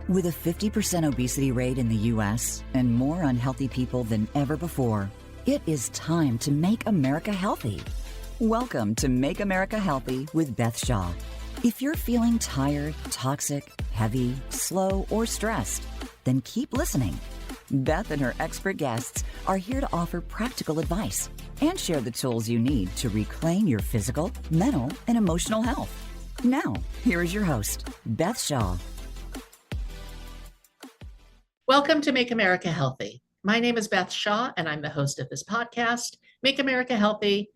With a 50% obesity rate in the U.S. and more unhealthy people than ever before, it is time to make America healthy. Welcome to Make America Healthy with Beth Shaw. If you're feeling tired, toxic, heavy, slow, or stressed, then keep listening. Beth and her expert guests are here to offer practical advice and share the tools you need to reclaim your physical, mental, and emotional health. Now, here is your host, Beth Shaw. Welcome to Make America Healthy. My name is Beth Shaw, and I'm the host of this podcast. Make America Healthy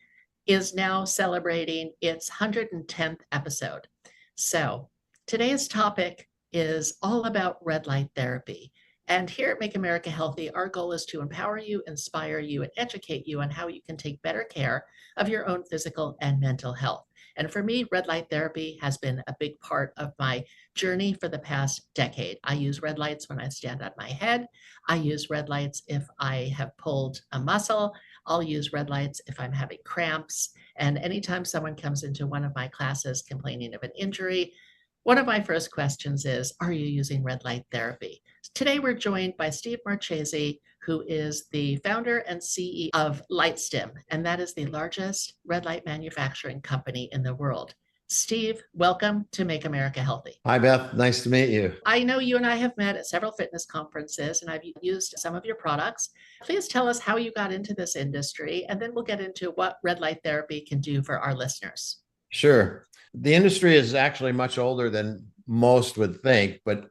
is now celebrating its 110th episode. So today's topic is all about red light therapy. And here at Make America Healthy, our goal is to empower you, inspire you, and educate you on how you can take better care of your own physical and mental health. And for me, red light therapy has been a big part of my journey for the past decade. I use red lights when I stand on my head. I use red lights if I have pulled a muscle. I'll use red lights if I'm having cramps. And anytime someone comes into one of my classes complaining of an injury, one of my first questions is, are you using red light therapy? Today, we're joined by Steve Marchese, who is the founder and CEO of LightStim, and that is the largest red light manufacturing company in the world. Steve, welcome to Make America Healthy. Hi, Beth. Nice to meet you. I know you and I have met at several fitness conferences, and I've used some of your products. Please tell us how you got into this industry, and then we'll get into what red light therapy can do for our listeners. Sure. The industry is actually much older than most would think, but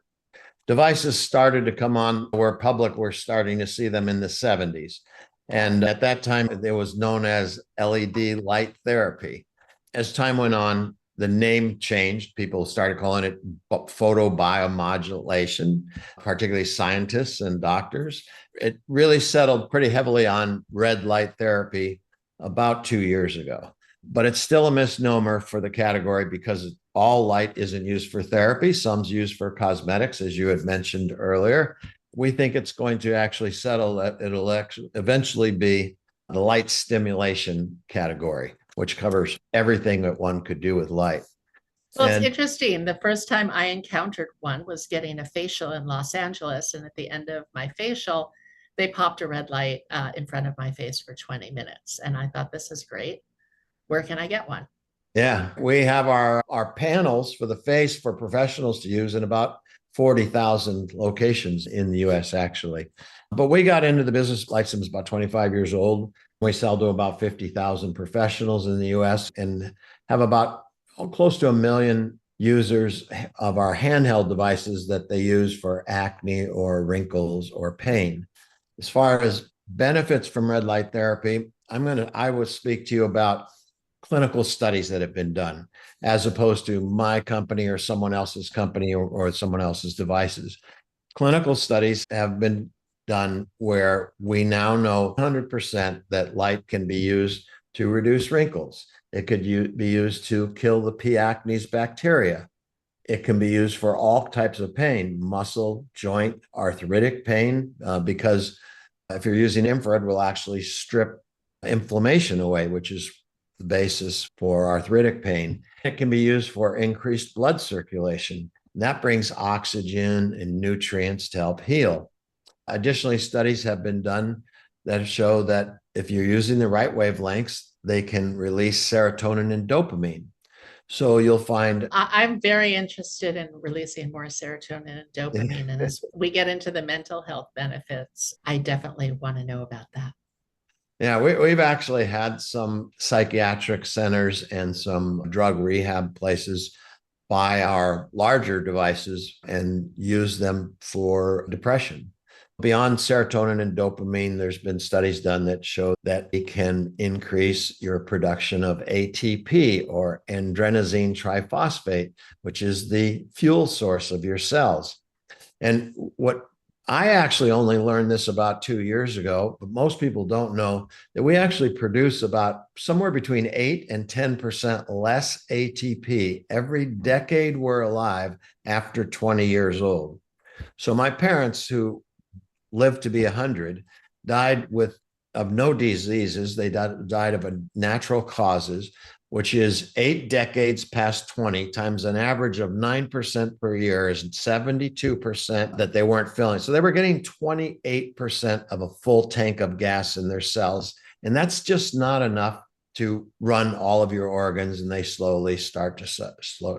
devices started to come on where public were starting to see them in the 70s. And at that time, it was known as LED light therapy. As time went on, the name changed. People started calling it photobiomodulation, particularly scientists and doctors. It really settled pretty heavily on red light therapy about 2 years ago. But it's still a misnomer for the category because all light isn't used for therapy. Some's used for cosmetics, as you had mentioned earlier. We think it's going to actually settle that it'll eventually be the light stimulation category, which covers everything that one could do with light. Well, it's interesting. The first time I encountered one was getting a facial in Los Angeles. And at the end of my facial, they popped a red light in front of my face for 20 minutes. And I thought, this is great. Where can I get one? Yeah, we have our panels for the face for professionals to use in about 40,000 locations in the US, actually. But we got into the business, LightStim is about 25 years old. We sell to about 50,000 professionals in the US and have about close to 1 million users of our handheld devices that they use for acne or wrinkles or pain. As far as benefits from red light therapy, I will speak to you about clinical studies that have been done, as opposed to my company or someone else's company or someone else's devices. Clinical studies have been done where we now know 100% that light can be used to reduce wrinkles. It could be used to kill the P. acnes bacteria. It can be used for all types of pain, muscle, joint, arthritic pain, because if you're using infrared, we'll actually strip inflammation away, which is the basis for arthritic pain. It can be used for increased blood circulation. That brings oxygen and nutrients to help heal. Additionally, studies have been done that show that if you're using the right wavelengths, they can release serotonin and dopamine. So you'll find... I'm very interested in releasing more serotonin and dopamine. And as we get into the mental health benefits, I definitely want to know about that. Yeah, we've actually had some psychiatric centers and some drug rehab places buy our larger devices and use them for depression. Beyond serotonin and dopamine, there's been studies done that show that it can increase your production of ATP or adenosine triphosphate, which is the fuel source of your cells. And what I actually only learned this about 2 years ago, but most people don't know that we actually produce about somewhere between 8 and 10% less ATP every decade we're alive after 20 years old. So my parents, who lived to be 100, died of no diseases. They died of natural causes which is 8 decades past 20 times an average of 9% per year, is 72% that they weren't filling. So they were getting 28% of a full tank of gas in their cells. And that's just not enough to run all of your organs, and they slowly start to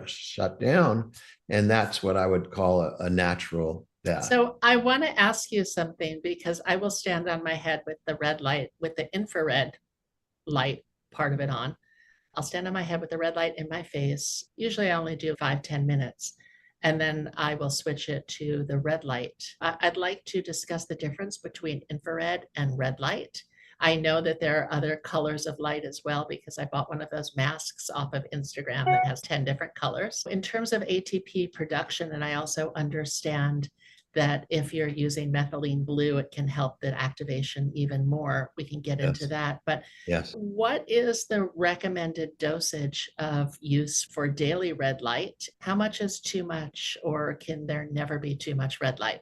shut down. And that's what I would call a natural death. So I want to ask you something, because I will stand on my head with the red light, with the infrared light part of it on. I'll stand on my head with the red light in my face. Usually I only do 5-10 minutes. And then I will switch it to the red light. I'd like to discuss the difference between infrared and red light. I know that there are other colors of light as well, because I bought one of those masks off of Instagram that has 10 different colors. In terms of ATP production, and I also understand that if you're using methylene blue, it can help the activation even more. We can get into that. But yes, what is the recommended dosage of use for daily red light? How much is too much, or can there never be too much red light?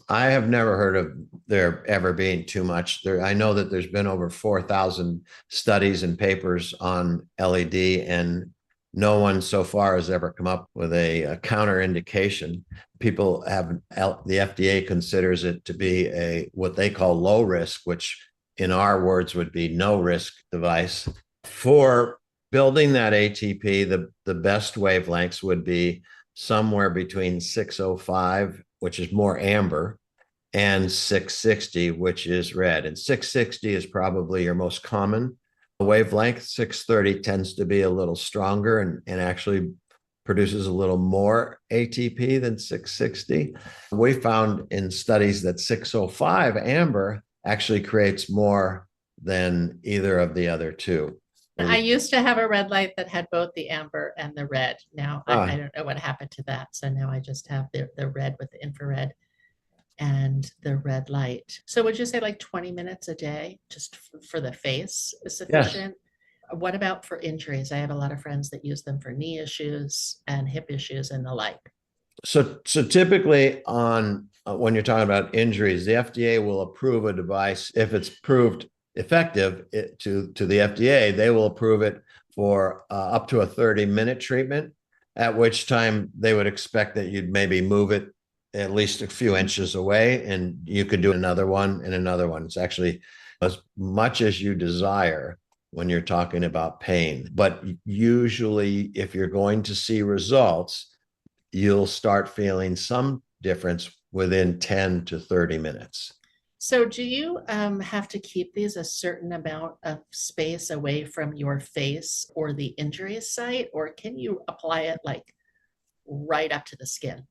I have never heard of there ever being too much. I know that there's been over 4,000 studies and papers on LED, and no one so far has ever come up with a counterindication. People have, the FDA considers it to be what they call low risk, which in our words would be no risk device. For building that ATP, the best wavelengths would be somewhere between 605, which is more amber, and 660, which is red. And 660 is probably your most common wavelength. 630 tends to be a little stronger and actually produces a little more ATP than 660. We found in studies that 605 amber actually creates more than either of the other two. I used to have a red light that had both the amber and the red. Now I don't know what happened to that. So now I just have the red with the infrared and the red light. So would you say like 20 minutes a day just for the face is sufficient? Yes. What about for injuries? I have a lot of friends that use them for knee issues and hip issues and the like. So typically when you're talking about injuries, the FDA will approve a device if it's proved effective to the FDA. They will approve it for up to a 30-minute treatment, at which time they would expect that you'd maybe move it at least a few inches away, and you could do another one and another one. It's actually as much as you desire when you're talking about pain. But usually if you're going to see results, you'll start feeling some difference within 10 to 30 minutes. So do you have to keep these a certain amount of space away from your face or the injury site, or can you apply it like right up to the skin?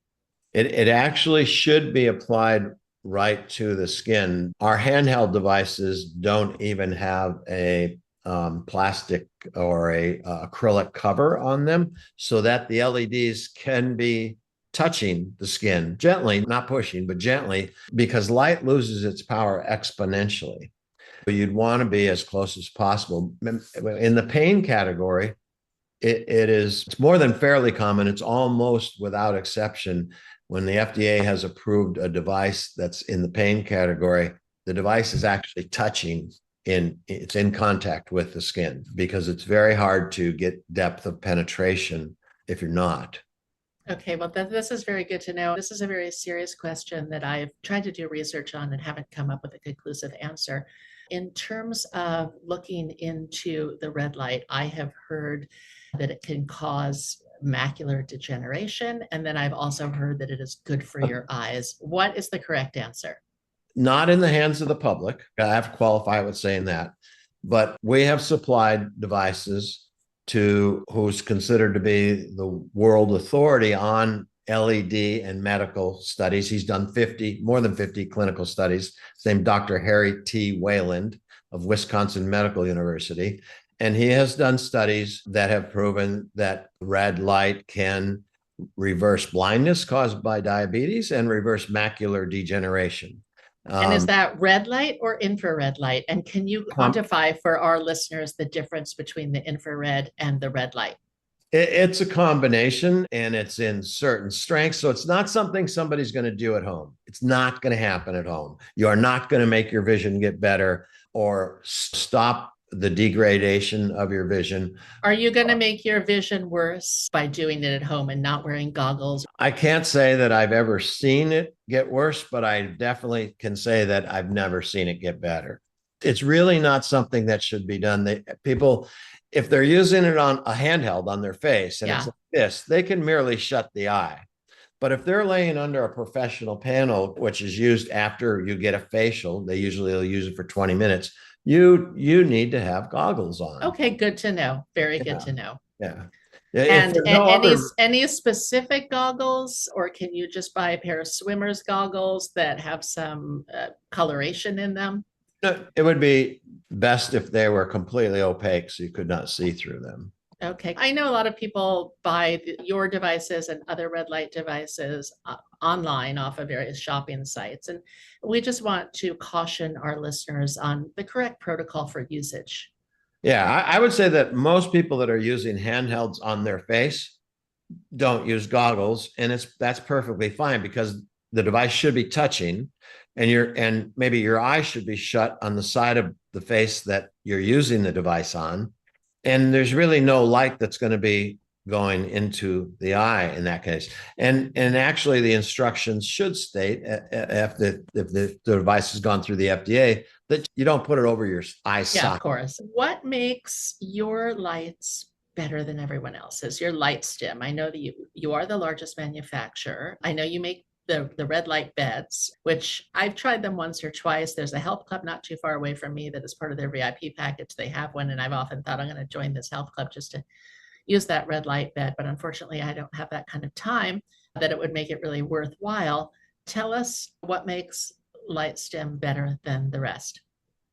It actually should be applied right to the skin. Our handheld devices don't even have a plastic or a acrylic cover on them, so that the LEDs can be touching the skin gently, not pushing, but gently, because light loses its power exponentially. But you'd want to be as close as possible. In the pain category, it's more than fairly common. It's almost without exception. When the FDA has approved a device that's in the pain category, the device is actually touching it's in contact with the skin, because it's very hard to get depth of penetration if you're not. Okay, well, this is very good to know. This is a very serious question that I've tried to do research on and haven't come up with a conclusive answer. In terms of looking into the red light, I have heard that it can cause macular degeneration. And then I've also heard that it is good for your eyes. What is the correct answer? Not in the hands of the public. I have to qualify with saying that. But we have supplied devices to who's considered to be the world authority on LED and medical studies. He's done more than 50 clinical studies. His name Dr. Harry T. Wayland of Wisconsin Medical University. And he has done studies that have proven that red light can reverse blindness caused by diabetes and reverse macular degeneration. And is that red light or infrared light? And can you quantify for our listeners the difference between the infrared and the red light? It's a combination, and it's in certain strengths. So it's not something somebody's going to do at home. It's not going to happen at home. You are not going to make your vision get better or stop the degradation of your vision. Are you going to make your vision worse by doing it at home and not wearing goggles? I can't say that I've ever seen it get worse, but I definitely can say that I've never seen it get better. It's really not something that should be done. People, if they're using it on a handheld on their face and it's like this, they can merely shut the eye. But if they're laying under a professional panel, which is used after you get a facial, they usually will use it for 20 minutes. You need to have goggles on. Okay, good to know. Very good to know. Yeah. And any specific goggles, or can you just buy a pair of swimmer's goggles that have some coloration in them? It would be best if they were completely opaque so you could not see through them. Okay. I know a lot of people buy your devices and other red light devices online off of various shopping sites. And we just want to caution our listeners on the correct protocol for usage. Yeah, I would say that most people that are using handhelds on their face don't use goggles, and that's perfectly fine because the device should be touching, and maybe your eye should be shut on the side of the face that you're using the device on. And there's really no light that's going to be going into the eye in that case. And actually, the instructions should state if the device has gone through the FDA that you don't put it over your eye socket. Yeah, of course. What makes your lights better than everyone else's? Your LightStim. I know that you are the largest manufacturer. I know you make the red light beds, which I've tried them once or twice. There's a health club not too far away from me that is part of their VIP package. They have one, and I've often thought I'm going to join this health club just to use that red light bed. But unfortunately, I don't have that kind of time that it would make it really worthwhile. Tell us what makes LightStim better than the rest.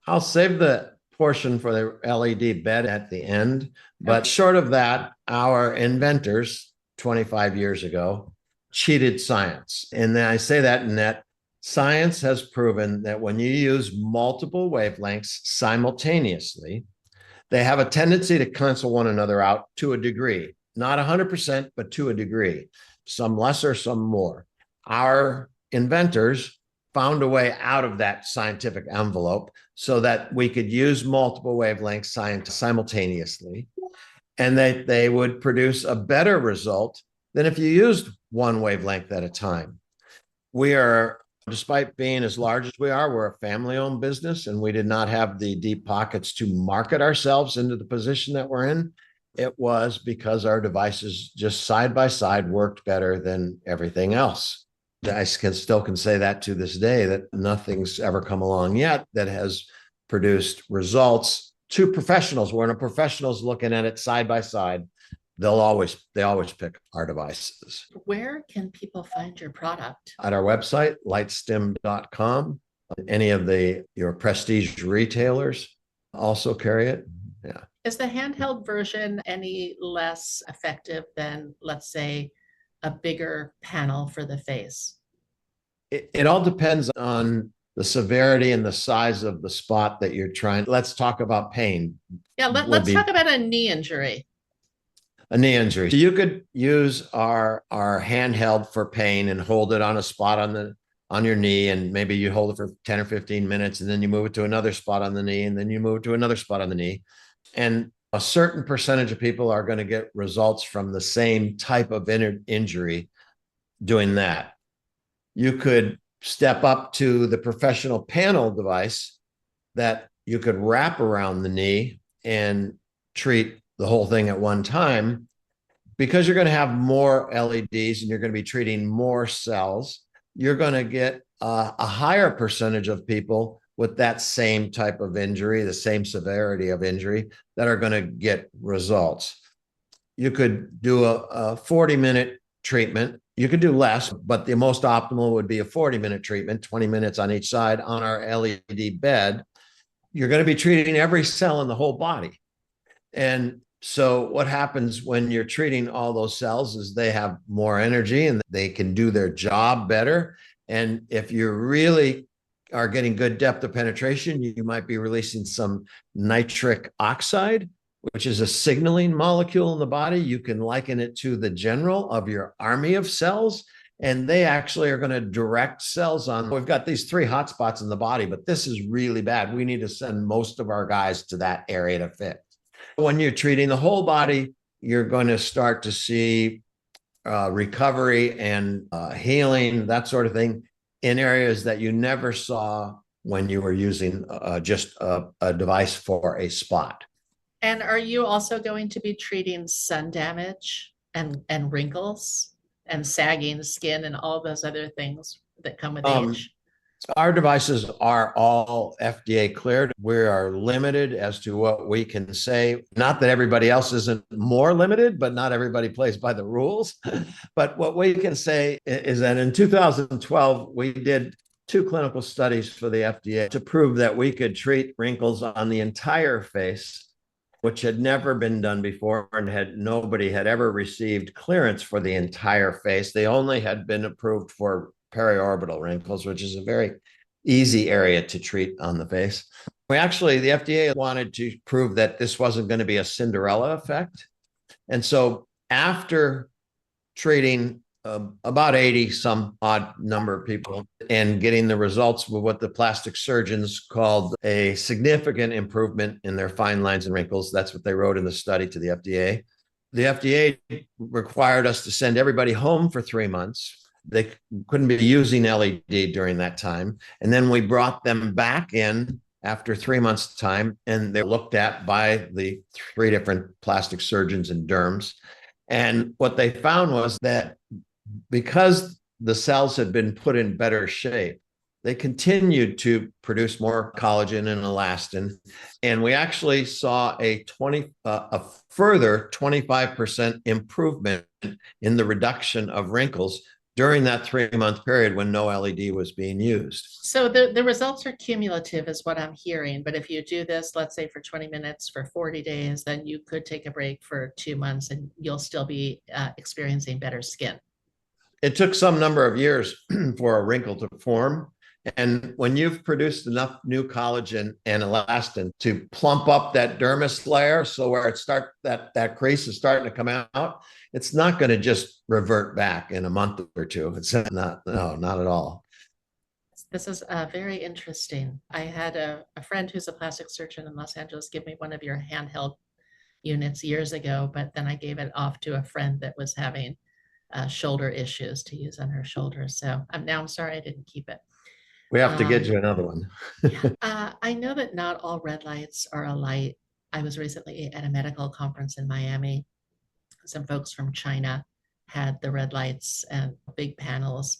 I'll save the portion for the LED bed at the end, but short of that, our inventors 25 years ago cheated science. And then I say that in that science has proven that when you use multiple wavelengths simultaneously, they have a tendency to cancel one another out to a degree, not 100%, but to a degree, some lesser, some more. Our inventors found a way out of that scientific envelope so that we could use multiple wavelengths simultaneously, and that they would produce a better result than if you used one wavelength at a time. We are, despite being as large as we are, we're a family-owned business, and we did not have the deep pockets to market ourselves into the position that we're in. It was because our devices just side by side worked better than everything else. I still can say that to this day, that nothing's ever come along yet that has produced results to professionals. When a professional's looking at it side by side, they always pick our devices. Where can people find your product? At our website, lightstim.com. Any of your prestige retailers also carry it. Yeah. Is the handheld version any less effective than, let's say, a bigger panel for the face? It all depends on the severity and the size of the spot that you're trying. Let's talk about pain. Yeah, let's talk about a knee injury. A knee injury. So you could use our handheld for pain and hold it on a spot on your knee, and maybe you hold it for 10 or 15 minutes, and then you move it to another spot on the knee, and then you move it to another spot on the knee. And a certain percentage of people are going to get results from the same type of injury doing that. You could step up to the professional panel device that you could wrap around the knee and treat the whole thing at one time, because you're going to have more LEDs and you're going to be treating more cells. You're going to get a higher percentage of people with that same type of injury, the same severity of injury, that are going to get results. You could do a 40-minute treatment. You could do less, but the most optimal would be a 40-minute treatment, 20 minutes on each side on our LED bed. You're going to be treating every cell in the whole body. And so what happens when you're treating all those cells is they have more energy and they can do their job better. And if you really are getting good depth of penetration, you might be releasing some nitric oxide, which is a signaling molecule in the body. You can liken it to the general of your army of cells. And they actually are going to direct cells on. We've got these 3 hotspots in the body, but this is really bad. We need to send most of our guys to that area to fix. When you're treating the whole body, you're going to start to see recovery and healing, that sort of thing, in areas that you never saw when you were using just a device for a spot. And are you also going to be treating sun damage and wrinkles and sagging skin and all those other things that come with age? Our devices are all FDA cleared. We are limited as to what we can say. Not that everybody else isn't more limited, but not everybody plays by the rules. But what we can say is that in 2012, we did 2 clinical studies for the FDA to prove that we could treat wrinkles on the entire face, which had never been done before, and nobody had ever received clearance for the entire face. They only had been approved for periorbital wrinkles, which is a very easy area to treat on the face. The FDA wanted to prove that this wasn't going to be a Cinderella effect. And so after treating about 80 some odd number of people and getting the results with what the plastic surgeons called a significant improvement in their fine lines and wrinkles, that's what they wrote in the study to the FDA. The FDA required us to send everybody home for 3 months. They couldn't be using LED during that time. And then we brought them back in after 3 months' time, and they were looked at by the 3 different plastic surgeons and derms. And what they found was that because the cells had been put in better shape, they continued to produce more collagen and elastin. And we actually saw a further 25% improvement in the reduction of wrinkles during that 3-month period when no LED was being used. So the results are cumulative is what I'm hearing. But if you do this, let's say for 20 minutes for 40 days, then you could take a break for 2 months and you'll still be experiencing better skin. It took some number of years for a wrinkle to form. And when you've produced enough new collagen and elastin to plump up that dermis layer, so where that crease is starting to come out, it's not going to just revert back in a month or 2. It's not at all. This is very interesting. I had a friend who's a plastic surgeon in Los Angeles give me one of your handheld units years ago, but then I gave it off to a friend that was having shoulder issues to use on her shoulders. So I'm sorry I didn't keep it. We have to get you another one. I know that not all red lights are alike. I was recently at a medical conference in Miami. Some folks from China had the red lights and big panels.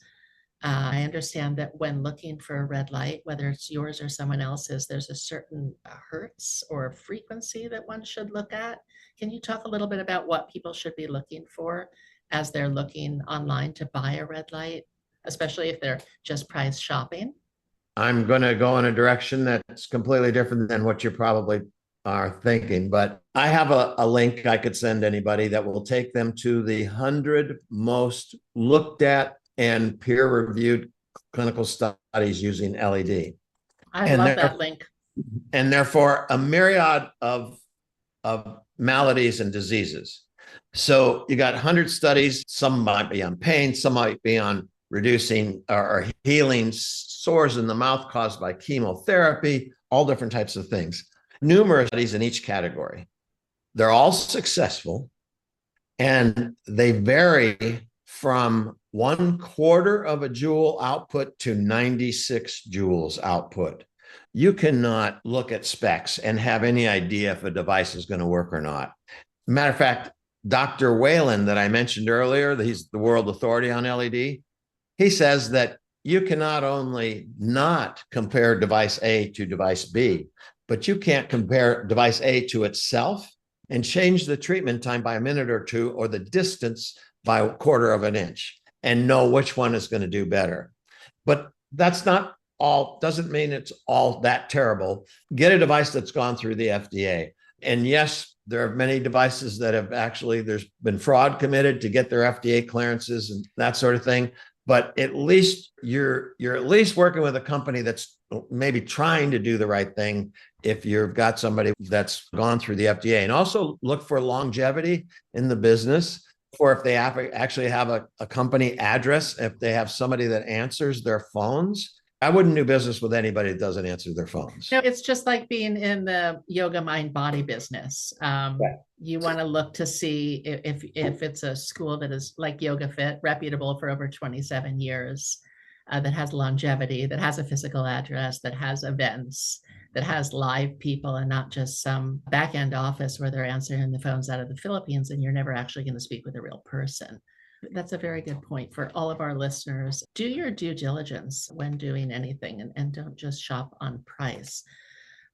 I understand that when looking for a red light, whether it's yours or someone else's, there's a certain hertz or frequency that one should look at. Can you talk a little bit about what people should be looking for as they're looking online to buy a red light, especially if they're just price shopping? I'm going to go in a direction that's completely different than what you probably are thinking, but I have a link I could send anybody that will take them to the 100 most looked at and peer-reviewed clinical studies using LED. I love that link. And therefore a myriad of maladies and diseases. So you got 100 studies. Some might be on pain, some might be on reducing or healing sores in the mouth caused by chemotherapy, all different types of things. Numerous studies in each category. They're all successful, and they vary from 1/4 of a joule output to 96 joules output. You cannot look at specs and have any idea if a device is going to work or not. Matter of fact, Dr. Whalen that I mentioned earlier, he's the world authority on LED, he says that you can not only not compare device A to device B, but you can't compare device A to itself and change the treatment time by a minute or 2 or the distance by 1/4 of an inch and know which one is going to do better. But that's not all, doesn't mean it's all that terrible. Get a device that's gone through the FDA. And yes, there are many devices that have actually, there's been fraud committed to get their FDA clearances and that sort of thing. But at least you're at least working with a company that's maybe trying to do the right thing if you've got somebody that's gone through the FDA. And also look for longevity in the business. for if they actually have a company address, if they have somebody that answers their phones. I wouldn't do business with anybody that doesn't answer their phones. No, it's just like being in the yoga mind body business. Right. You want to look to see if it's a school that is like Yoga Fit, reputable for over 27 years, that has longevity, that has a physical address, that has events, that has live people and not just some back end office where they're answering the phones out of the Philippines and you're never actually going to speak with a real person. That's a very good point for all of our listeners. Do your due diligence when doing anything and don't just shop on price.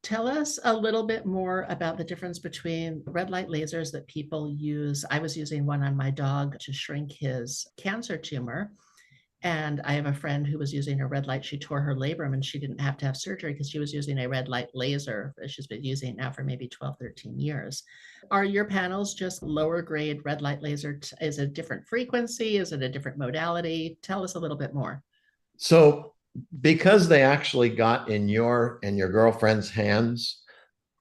Tell us a little bit more about the difference between red light lasers that people use. I was using one on my dog to shrink his cancer tumor. And I have a friend who was using a red light. She tore her labrum and she didn't have to have surgery because she was using a red light laser that she's been using now for maybe 12, 13 years. Are your panels just lower grade red light laser? Is it a different frequency? Is it a different modality? Tell us a little bit more. So because they actually got in your and your girlfriend's hands,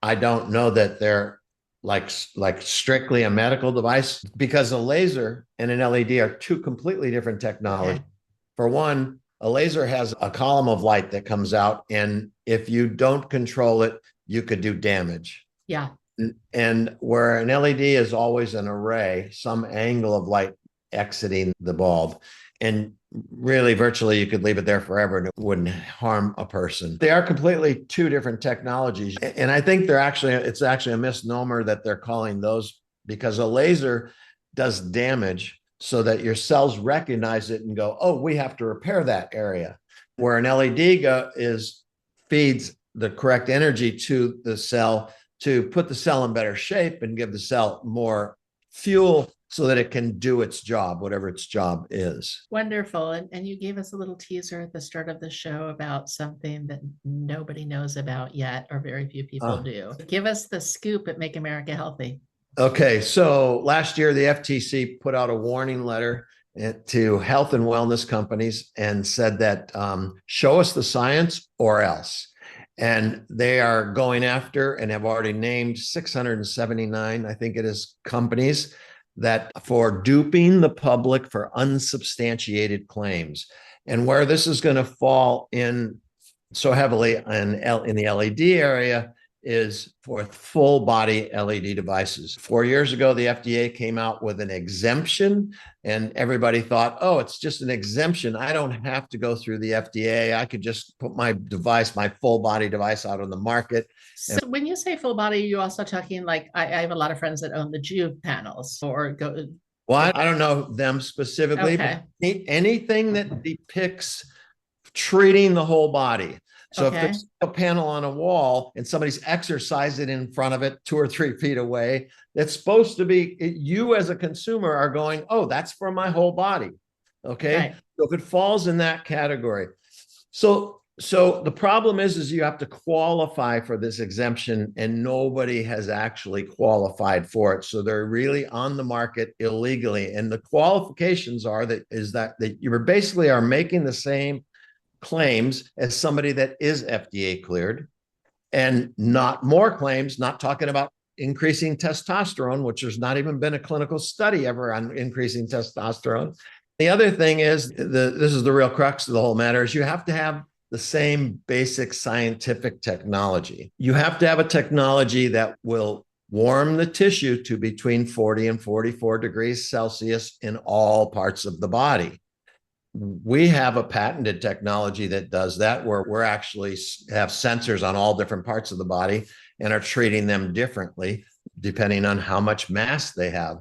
I don't know that they're like strictly a medical device, because a laser and an LED are two completely different technologies. Okay. For one, a laser has a column of light that comes out, and if you don't control it, you could do damage. Yeah. And where an LED is always an array, some angle of light exiting the bulb. And really, virtually, you could leave it there forever and it wouldn't harm a person. They are completely two different technologies. And I think it's actually a misnomer that they're calling those, because a laser does damage so that your cells recognize it and go, oh, we have to repair that area. Where an LED feeds the correct energy to the cell to put the cell in better shape and give the cell more fuel so that it can do its job, whatever its job is. Wonderful. And you gave us a little teaser at the start of the show about something that nobody knows about yet, or very few people do. Give us the scoop at Make America Healthy. Okay, so last year, the FTC put out a warning letter to health and wellness companies and said that show us the science or else. And they are going after and have already named 679, I think it is, companies that for duping the public for unsubstantiated claims. And where this is going to fall in so heavily in the LED area is for full body LED devices. 4 years ago, the FDA came out with an exemption, and everybody thought, oh, it's just an exemption. I don't have to go through the FDA. I could just put my full body device out on the market. So when you say full body, you're also talking like, I have a lot of friends that own the Juve panels or go. Well, I don't know them specifically, Okay. but anything that depicts treating the whole body. So if there's a panel on a wall and somebody's exercising in front of it 2 or 3 feet away, that's supposed to be, you as a consumer are going, oh, that's for my whole body. Okay. Right. So if it falls in that category. So the problem is you have to qualify for this exemption, and nobody has actually qualified for it. So they're really on the market illegally. And the qualifications are that you basically are making the same claims as somebody that is FDA cleared, and not more claims, not talking about increasing testosterone, which there's not even been a clinical study ever on increasing testosterone. The other thing is, this is the real crux of the whole matter, is you have to have the same basic scientific technology. You have to have a technology that will warm the tissue to between 40 and 44 degrees Celsius in all parts of the body. We have a patented technology that does that, where we're actually have sensors on all different parts of the body and are treating them differently depending on how much mass they have.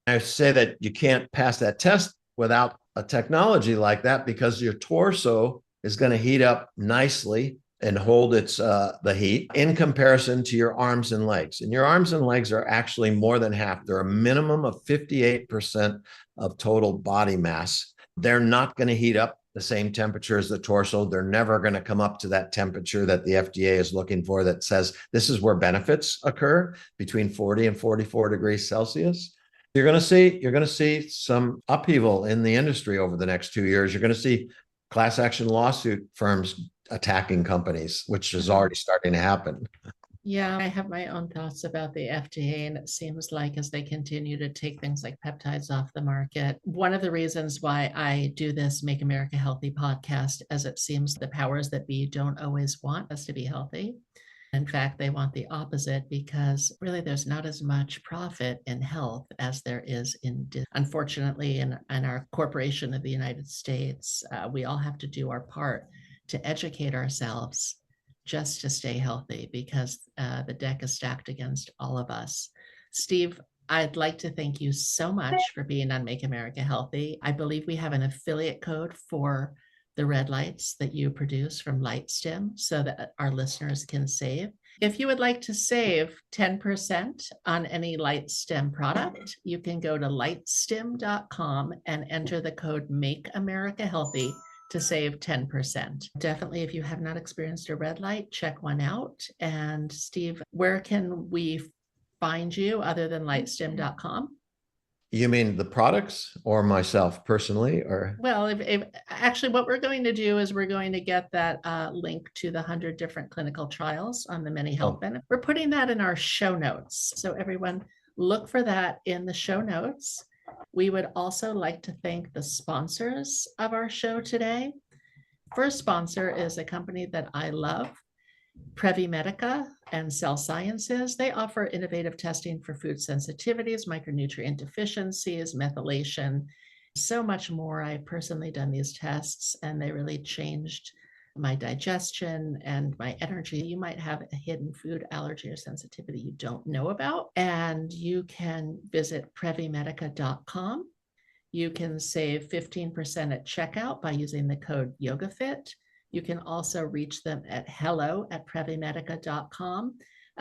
I say that you can't pass that test without a technology like that, because your torso is going to heat up nicely and hold the heat in comparison to your arms and legs. And your arms and legs are actually more than half. They're a minimum of 58% of total body mass. They're not going to heat up the same temperature as the torso. They're never going to come up to that temperature that the FDA is looking for, that says this is where benefits occur, between 40 and 44 degrees Celsius. You're going to see some upheaval in the industry over the next 2 years. You're going to see class action lawsuit firms attacking companies, which is already starting to happen. Yeah, I have my own thoughts about the FDA, and it seems like as they continue to take things like peptides off the market, one of the reasons why I do this Make America Healthy podcast, as it seems the powers that be don't always want us to be healthy. In fact, they want the opposite because really there's not as much profit in health as there is unfortunately, in our corporation of the United States, we all have to do our part to educate ourselves just to stay healthy because the deck is stacked against all of us. Steve, I'd like to thank you so much for being on Make America Healthy. I believe we have an affiliate code for the red lights that you produce from LightStim so that our listeners can save. If you would like to save 10% on any LightStim product, you can go to lightstim.com and enter the code Make America Healthy to save 10%. Definitely, if you have not experienced a red light, check one out. And Steve, where can we find you other than lightstim.com? You mean the products or myself personally? Or well, if actually what we're going to do is we're going to get that link to the 100 different clinical trials on the many health benefits. We're putting that in our show notes. So everyone look for that in the show notes. We would also like to thank the sponsors of our show today. First sponsor is a company that I love, PreviMedica and Cell Sciences. They offer innovative testing for food sensitivities, micronutrient deficiencies, methylation, so much more. I've personally done these tests and they really changed my digestion and my energy. You might have a hidden food allergy or sensitivity you don't know about, and you can visit PreviMedica.com. You can save 15% at checkout by using the code YogaFit. You can also reach them at hello@previmedica.com.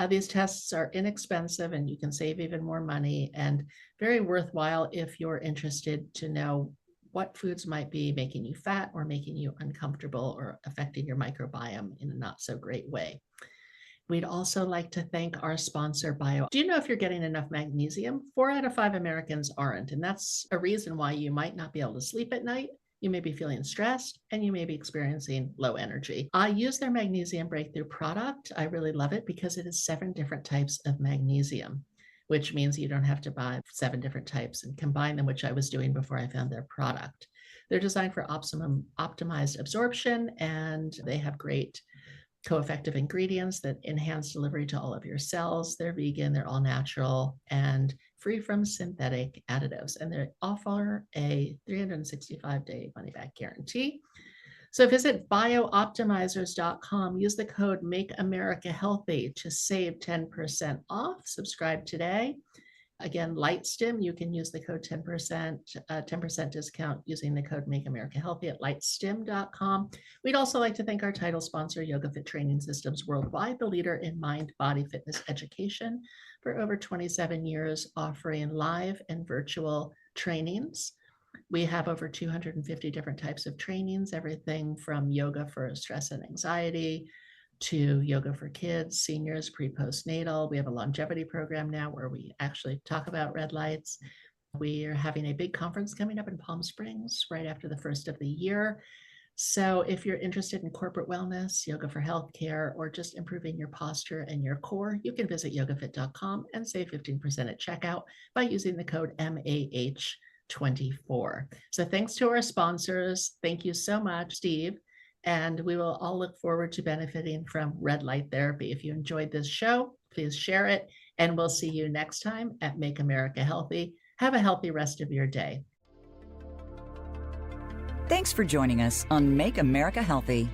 These tests are inexpensive and you can save even more money and very worthwhile if you're interested to know what foods might be making you fat or making you uncomfortable or affecting your microbiome in a not so great way. We'd also like to thank our sponsor, Bio. Do you know if you're getting enough magnesium? 4 out of 5 Americans aren't, and that's a reason why you might not be able to sleep at night. You may be feeling stressed and you may be experiencing low energy. I use their Magnesium Breakthrough product. I really love it because it is 7 different types of magnesium, which means you don't have to buy 7 different types and combine them, which I was doing before I found their product. They're designed for optimized absorption, and they have great co-effective ingredients that enhance delivery to all of your cells. They're vegan, they're all natural, and free from synthetic additives. And they offer a 365-day money-back guarantee. So visit biooptimizers.com, use the code MakeAmericaHealthy to save 10% off. Subscribe today. Again, LightStim, you can use the code 10% discount using the code MakeAmericaHealthy at lightstim.com. We'd also like to thank our title sponsor, YogaFit Training Systems Worldwide, the leader in mind-body fitness education for over 27 years, offering live and virtual trainings. We have over 250 different types of trainings, everything from yoga for stress and anxiety, to yoga for kids, seniors, pre-postnatal. We have a longevity program now where we actually talk about red lights. We are having a big conference coming up in Palm Springs right after the first of the year. So if you're interested in corporate wellness, yoga for healthcare, or just improving your posture and your core, you can visit yogafit.com and save 15% at checkout by using the code MAH24. So thanks to our sponsors. Thank you so much, Steve. And we will all look forward to benefiting from red light therapy. If you enjoyed this show, please share it. And we'll see you next time at Make America Healthy. Have a healthy rest of your day. Thanks for joining us on Make America Healthy.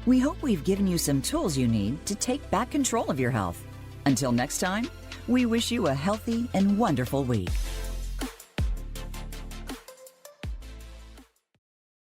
We hope we've given you some tools you need to take back control of your health. Until next time, we wish you a healthy and wonderful week.